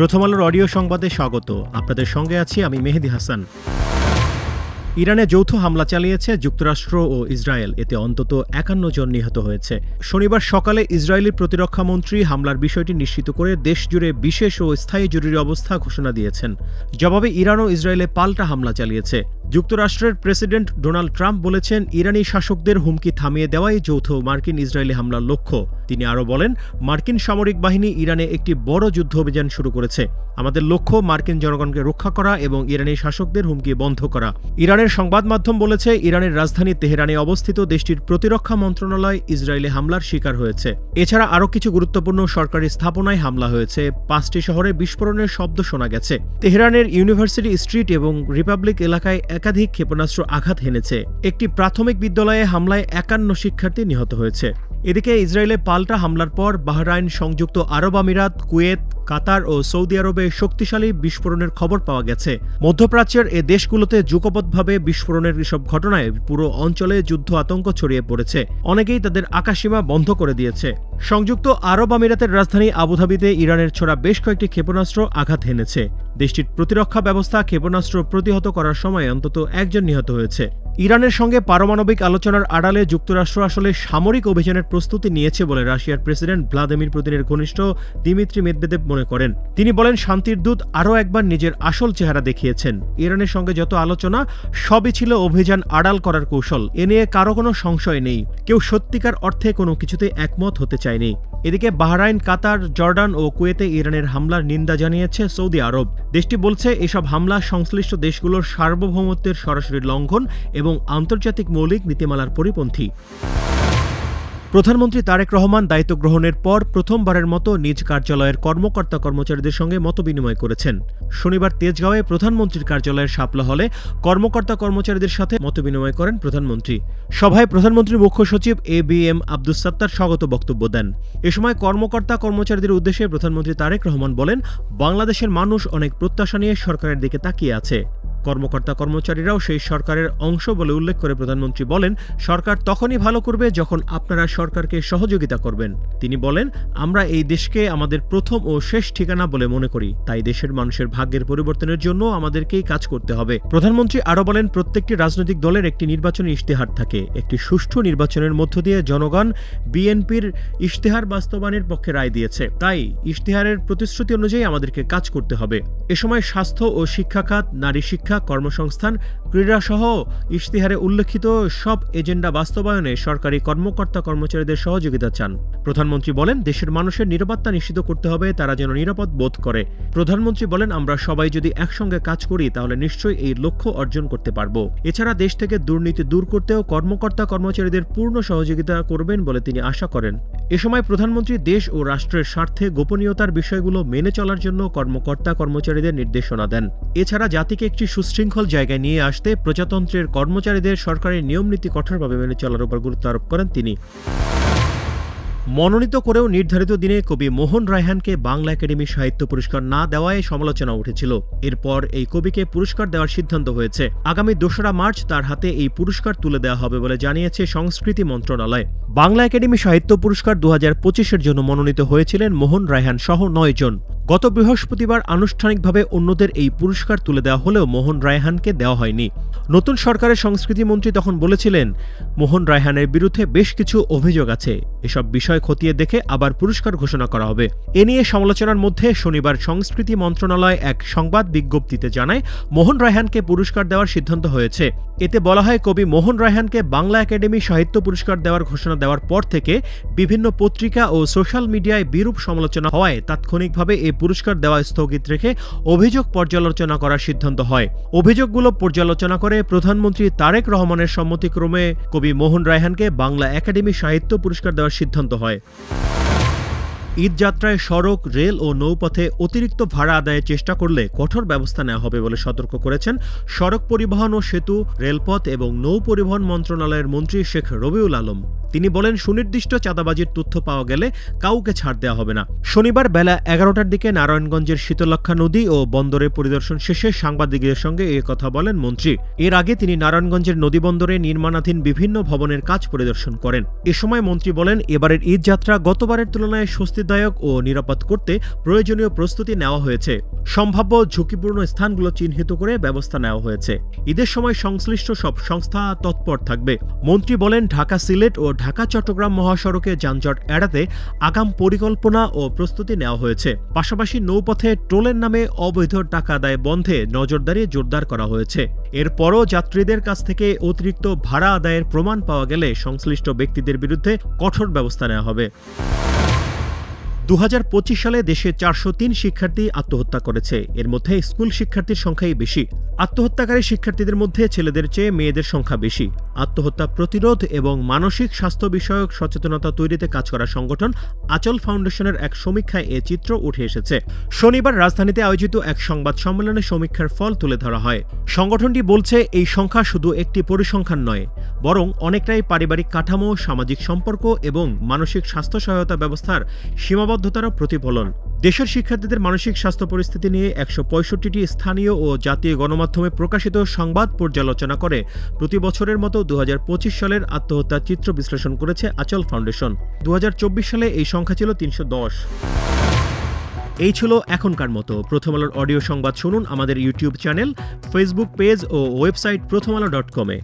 প্রথম আলোর অডিও সংবাদে স্বাগত। আপনাদের সঙ্গে আছি আমি মেহেদী হাসান। ইরানে যৌথ হামলা চালিয়েছে যুক্তরাষ্ট্র ও ইসরায়েল, এতে অন্তত ৫১ জন নিহত হয়েছে। শনিবার সকালে ইসরায়েলি প্রতিরক্ষামন্ত্রী হামলার বিষয়টি নিশ্চিত করে দেশজুড়ে বিশেষ ও স্থায়ী জরুরি অবস্থা ঘোষণা দিয়েছেন। জবাবে ইরান ও ইসরায়েলে পাল্টা হামলা চালিয়েছে। যুক্তরাষ্ট্রের প্রেসিডেন্ট ডোনাল্ড ট্রাম্প বলেছেন, ইরানি শাসকদের হুমকি থামিয়ে দেওয়াই যৌথ মার্কিন ইসরায়েলি হামলার লক্ষ্য। তিনি আরও বলেন, মার্কিন সামরিক বাহিনী ইরানে একটি বড় যুদ্ধ অভিযান শুরু করেছে। আমাদের লক্ষ্য মার্কিন জনগণকে রক্ষা করা এবং ইরানি শাসকদের হুমকি বন্ধ করা। ইরানের সংবাদ মাধ্যম বলেছে, ইরানের রাজধানী তেহরানে অবস্থিত দেশটির প্রতিরক্ষা মন্ত্রণালয় ইসরায়েলি হামলার শিকার হয়েছে। এছাড়া আরও কিছু গুরুত্বপূর্ণ সরকারি স্থাপনায় হামলা হয়েছে। ৫টি শহরে বিস্ফোরণের শব্দ শোনা গেছে। তেহরানের ইউনিভার্সিটি স্ট্রিট এবং রিপাবলিক এলাকায় একাধিক ক্ষেপণাস্ত্র আঘাত হেনেছে। একটি প্রাথমিক বিদ্যালয়ে হামলায় ৫১ শিক্ষার্থী নিহত হয়েছে। এদিকে ইসরায়েলে পাল্টা হামলার পর বাহরাইন, সংযুক্ত আরব আমিরাত, কুয়েত, কাতার ও সৌদি আরবে শক্তিশালী বিস্ফোরণের খবর পাওয়া গেছে। মধ্যপ্রাচ্যের এ দেশগুলোতে যুগপৎভাবে বিস্ফোরণের এসব ঘটনায় পুরো অঞ্চলে যুদ্ধ আতঙ্ক ছড়িয়ে পড়েছে। অনেকেই তাদের আকাশসীমা বন্ধ করে দিয়েছে। সংযুক্ত আরব আমিরাতের রাজধানী আবুধাবিতে ইরানের ছোড়া বেশ কয়েকটি ক্ষেপণাস্ত্র আঘাত হেনেছে। দেশটির প্রতিরক্ষা ব্যবস্থা ক্ষেপণাস্ত্র প্রতিহত করার সময় অন্তত ১ জন নিহত হয়েছে। ইরানের সঙ্গে পারমাণবিক আলোচনার আড়ালে যুক্তরাষ্ট্র আসলে সামরিক অভিযানের প্রস্তুতি নিয়েছে বলে রাশিয়ার প্রেসিডেন্ট ভ্লাদিমির পুতিনের ঘনিষ্ঠ দিমিত্রি মেদভেদেভ মনে করেন। তিনি বলেন, শান্তির দূত আরও একবার নিজের আসল চেহারা দেখিয়েছেন। ইরানের সঙ্গে যত আলোচনা সবই ছিল অভিযান আড়াল করার কৌশল। এ নিয়ে কারো কোনো সংশয় নেই। কেউ সত্যিকার অর্থে কোনো কিছুতে একমত হতে চায়নি। এদিকে বাহরাইন, কাতার, জর্ডান ও কুয়েতে ইরানের হামলার নিন্দা জানিয়েছে সৌদি আরব। দেশটি বলছে, এসব হামলা সংশ্লিষ্ট দেশগুলোর সার্বভৌমত্বের সরাসরি লঙ্ঘন এবং আন্তর্জাতিক মৌলিক নীতিমালার পরিপন্থী। প্রধানমন্ত্রী তারেক রহমান দায়িত্ব গ্রহণের পর প্রথমবারের মতো নিজ কার্যালয়ের কর্মকর্তা কর্মচারীদের সঙ্গে মতবিনিময় করেছেন। শনিবার তেজগাঁওয়ে প্রধানমন্ত্রীর কার্যালয়ের শাপলা হলে কর্মকর্তা কর্মচারীদের সাথে মতবিনিময় করেন প্রধানমন্ত্রী। সভায় প্রধানমন্ত্রীর মুখ্য সচিব এবিএম আব্দুস সাত্তার স্বাগত বক্তব্য দেন। এ সময় কর্মকর্তা কর্মচারীদের উদ্দেশ্যে প্রধানমন্ত্রী তারেক রহমান বলেন, বাংলাদেশের মানুষ অনেক প্রত্যাশা নিয়ে সরকারের দিকে তাকিয়ে আছে। কর্মকর্তা কর্মচারীরাও সেই সরকারের অংশ বলে উল্লেখ করে প্রধানমন্ত্রী বলেন, সরকার তখনই ভালো করবে যখন আপনারা সরকারকে সহযোগিতা করবেন। তিনি বলেন, আমরা এই দেশকে আমাদের প্রথম ও শেষ ঠিকানা বলে মনে করি, তাই দেশের মানুষের ভাগ্যের পরিবর্তনের জন্য আমাদেরকেই কাজ করতে হবে। প্রধানমন্ত্রী আরও বলেন, প্রত্যেকটি রাজনৈতিক দলের একটি নির্বাচনী ইশতেহার থাকে। একটি সুষ্ঠু নির্বাচনের মধ্য দিয়ে জনগণ বিএনপির ইশতেহার বাস্তবায়নের পক্ষে রায় দিয়েছে, তাই ইশতেহারের প্রতিশ্রুতি অনুযায়ী আমাদেরকে কাজ করতে হবে। এ সময় স্বাস্থ্য ও শিক্ষা খাত, নারী শিক্ষা, কর্মসংস্থান, ক্রীড়াসহ ইশতেহারে উল্লেখিত সব এজেন্ডা বাস্তবায়নে সরকারি কর্মকর্তা কর্মচারীদের সহযোগিতা চান। প্রধানমন্ত্রী বলেন, দেশের মানুষের নিরাপত্তা নিশ্চিত করতে হবে, তারা যেন নিরাপদ বোধ করে। প্রধানমন্ত্রী বলেন, আমরা সবাই যদি একসঙ্গে কাজ করি তাহলে নিশ্চয়ই এই লক্ষ্য অর্জন করতে পারব। এছাড়া দেশ থেকে দুর্নীতি দূর করতেও কর্মকর্তা কর্মচারীদের পূর্ণ সহযোগিতা করবেন বলে তিনি আশা করেন। এ সময় প্রধানমন্ত্রী দেশ ও রাষ্ট্রের স্বার্থে গোপনীয়তার বিষয়গুলো মেনে চলার জন্য কর্মকর্তা কর্মচারীদের নির্দেশনা দেন। এছাড়া জাতিকে একটি সুশৃঙ্খল জায়গায় নিয়ে আসতে প্রজাতন্ত্রের কর্মচারীদের সরকারের নিয়মনীতি কঠোরভাবে মেনে চলার উপর গুরুত্ব আরোপ করেন তিনি। মনোনীত করেও নির্ধারিত দিনে কবি মোহন রায়হানকে বাংলা একাডেমি সাহিত্য পুরস্কার না দেওয়ায় সমালোচনা উঠেছিল। এরপর এই কবিকে পুরস্কার দেওয়ার সিদ্ধান্ত হয়েছে। আগামী ২রা মার্চ তার হাতে এই পুরস্কার তুলে দেওয়া হবে বলে জানিয়েছে সংস্কৃতি মন্ত্রণালয়। বাংলা একাডেমি সাহিত্য পুরস্কার ২০২৫-এর জন্য মনোনীত হয়েছিলেন মোহন রায়হান সহ ৯ জন। গত বৃহস্পতিবার আনুষ্ঠানিকভাবে অন্যদের এই পুরস্কার তুলে দেওয়া হলেও মোহন রায়হানকে দেওয়া হয়নি। নতুন সরকারের সংস্কৃতিমন্ত্রী তখন বলেছিলেন, মোহন রায়হানের বিরুদ্ধে বেশ কিছু অভিযোগ আছে, এসব বিষয় খতিয়ে দেখে আবার পুরস্কার ঘোষণা করা হবে। এ নিয়ে সমালোচনার মধ্যে শনিবার সংস্কৃতি মন্ত্রণালয় এক সংবাদ বিজ্ঞপ্তিতে জানায়, মোহন রায়হানকে পুরস্কার দেওয়ার সিদ্ধান্ত হয়েছে। এতে বলা হয়, কবি মোহন রায়হানকে বাংলা একাডেমি সাহিত্য পুরস্কার দেওয়ার ঘোষণা দেওয়ার পর থেকে বিভিন্ন পত্রিকা ও সোশ্যাল মিডিয়ায় বিরূপ সমালোচনা হওয়ায় তাৎক্ষণিকভাবে এই পুরস্কার দেওয়া স্থগিত রেখে অভিযোগ পর্যালোচনা করার সিদ্ধান্ত হয়। অভিযোগগুলো পর্যালোচনা করে প্রধানমন্ত্রী তারেক রহমানের সম্মতিক্রমে কবি মোহন রায়হানকে বাংলা একাডেমি সাহিত্য পুরস্কার দেওয়ার সিদ্ধান্ত হয়। ঈদযাত্রায় সড়ক, রেল ও নৌপথে অতিরিক্ত ভাড়া আদায়ের চেষ্টা করলে কঠোর ব্যবস্থা নেওয়া হবে বলে সতর্ক করেছেন সড়ক পরিবহন ও সেতু, রেলপথ এবং নৌ পরিবহন মন্ত্রণালয়ের মন্ত্রী শেখ রবিউল আলম। তিনি বলেন, সুনির্দিষ্ট চাঁদাবাজির তথ্য পাওয়া গেলে কাউকে ছাড় দেওয়া হবে না। শনিবার বেলা ১১টার দিকে নারায়ণগঞ্জের শীতলক্ষ্যা নদী ও বন্দরে পরিদর্শন শেষে সাংবাদিকদের সঙ্গে এ কথা বলেন মন্ত্রী। এর আগে তিনি নারায়ণগঞ্জের নদীবন্দরে নির্মাণাধীন বিভিন্ন ভবনের কাজ পরিদর্শন করেন। এ সময় মন্ত্রী বলেন, এবারের ঈদযাত্রা গতবারের তুলনায় স্বস্তিদায়ক স্বস্তিদায়ক ও নিরাপদ করতে প্রয়োজনীয় প্রস্তুতি নেওয়া হয়েছে। সম্ভাব্য ঝুঁকিপূর্ণ স্থানগুলো চিহ্নিত করে ব্যবস্থা নেওয়া হয়েছে। ঈদের সময় সংশ্লিষ্ট সব সংস্থা তৎপর থাকবে। মন্ত্রী বলেন, ঢাকা সিলেট ও ঢাকা চট্টগ্রাম মহাসড়কে যানজট এড়াতে আগাম পরিকল্পনা ও প্রস্তুতি নেওয়া হয়েছে। পাশাপাশি নৌপথে টোলের নামে অবৈধ টাকা আদায় বন্ধে নজরদারি জোরদার করা হয়েছে। এরপরও যাত্রীদের কাছ থেকে অতিরিক্ত ভাড়া আদায়ের প্রমাণ পাওয়া গেলে সংশ্লিষ্ট ব্যক্তিদের বিরুদ্ধে কঠোর ব্যবস্থা নেওয়া হবে। 2025 সালে দেশে 403 শিক্ষার্থী আত্মহত্যা করেছে। এর মধ্যে স্কুল শিক্ষার্থীর সংখ্যাই বেশি। আত্মহত্যাকারী শিক্ষার্থীদের মধ্যে ছেলেদের চেয়ে মেয়েদের সংখ্যা বেশি। আত্মহত্যা প্রতিরোধ এবং মানসিক স্বাস্থ্য বিষয়ক সচেতনতা তৈরিতে কাজ করা সংগঠন আচল ফাউন্ডেশনের এক সমীক্ষায় এ চিত্র উঠে এসেছে। শনিবার রাজধানীতে আয়োজিত এক সংবাদ সম্মেলনে সমীক্ষার ফল তুলে ধরা হয়। সংগঠনটি বলছে, এই সংখ্যা শুধু একটি পরিসংখ্যান নয়, বরং অনেকটাই পারিবারিক কাঠামো, সামাজিক সম্পর্ক এবং মানসিক স্বাস্থ্য সহায়তা ব্যবস্থার সীমাবদ্ধতার প্রতিফলন। দেশের শিক্ষার্থীদের মানসিক স্বাস্থ্য পরিস্থিতি নিয়ে 165টি স্থানীয় ও জাতীয় গণমাধ্যমে প্রকাশিত সংবাদ পর্যালোচনা করে প্রতি বছরের মতো 2025 সালের আত্মহত্যার চিত্র বিশ্লেষণ করেছে আচল ফাউন্ডেশন। 2024 সালে এই সংখ্যা ছিল 310। এই ছিল এখনকার মতো। প্রথম আলোর অডিও সংবাদ শুনুন আমাদের ইউটিউব চ্যানেল, ফেসবুক পেজ ও ওয়েবসাইট প্রথমআলো.com-এ।